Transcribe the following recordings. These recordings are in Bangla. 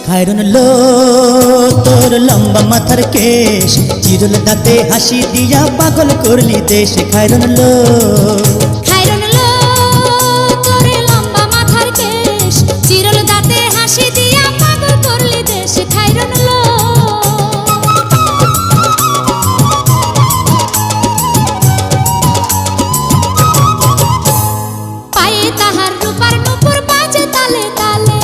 খায়রুন লো তোর লম্বা মাথার কেশ, চিরুল দাঁতে হাসি দিয়া পাগল করলি দেশ। খায়রুন লো তোর লম্বা মাথার কেশ, চিরুল দাঁতে হাসি দিয়া পাগল করলি দেশ। খায়রুন লো পায়ে তাহার রূপার নূপুর বাজে তালে তালে,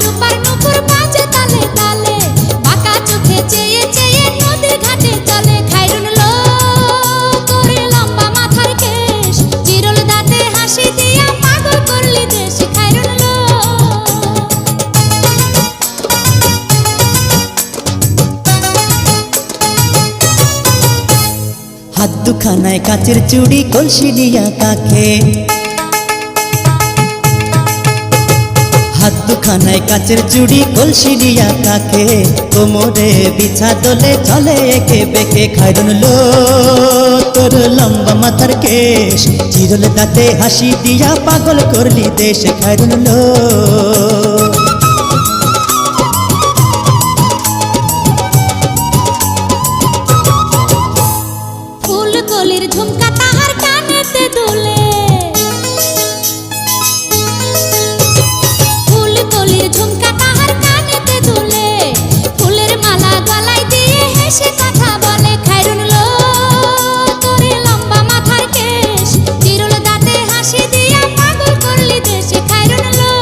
রূপার নূপুর বাজে তালে তালে, বাঁকা চোখে চেয়ে চেয়ে নদীর ঘাটে চলে। খায়রুন লো তোর লম্বা মাথার কেশ, চিরুল দাঁতে হাসি দিয়া পাগল করলি দেশ। খায়রুন লো হাত দুখানায় কাচের চুড়ি, কলসি নিয়া কাখে। হাত দুখানায় কাচের চুড়ি, কলসি নিয়া কাখে, কোমরে বিছা দোলে চলে একে বেঁকে। খায়রুন লো তোর লম্বা মাথার কেশ, চিরুল দাঁতে হাসি দিয়া পাগল করলি দেশ। খায়রুন লো ফুল কলির ঝুমকা তাহার কানেতে দুলে, ফুল কলির ঝুমকা তাহার কানেতে দুলে, ফুলের মালা গলায় দিয়ে হেসে কথা বলে। খায়রুন লো তোর লম্বা মাথার কেশ, চিরুল দাঁতে হাসি দিয়া পাগল করলি দেশ। খায়রুন লো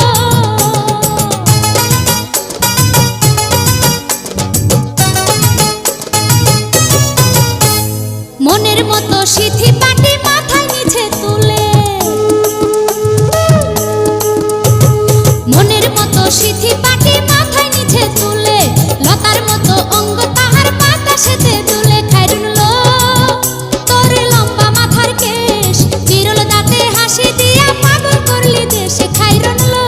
মনের মতো সিথি পাটি মাথায় নিচে তুলে, মনের মতো সিথি পাটি মাথায় নিচে তুলে, লতার মতো অঙ্গ তাহার বাতাসেতে দুলে। খায়রুন লো তোর লম্বা মাথার কেশ, চিরুল দাঁতে হাসি দিয়া পাগল করলি দেশ। খায়রুন লো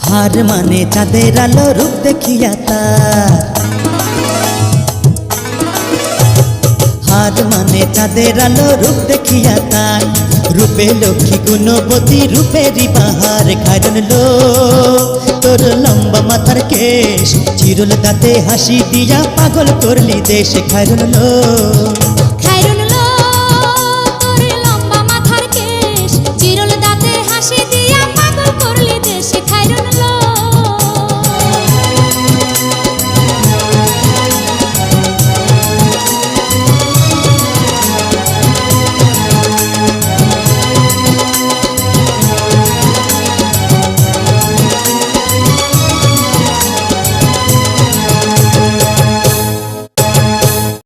হার মানে চাঁদের আলো, রূপ দেখিয়া তার। হার মানে চাঁদের আলো, রূপ দেখিয়া তার, রূপে লক্ষ্মী গুণবতী, রূপেরই বাহার। খায়রুন লো তোর লম্বা মাথার কেশ, চিরুল দাঁতে হাসি দিয়া পাগল করলি দেশ। খায়রুন লো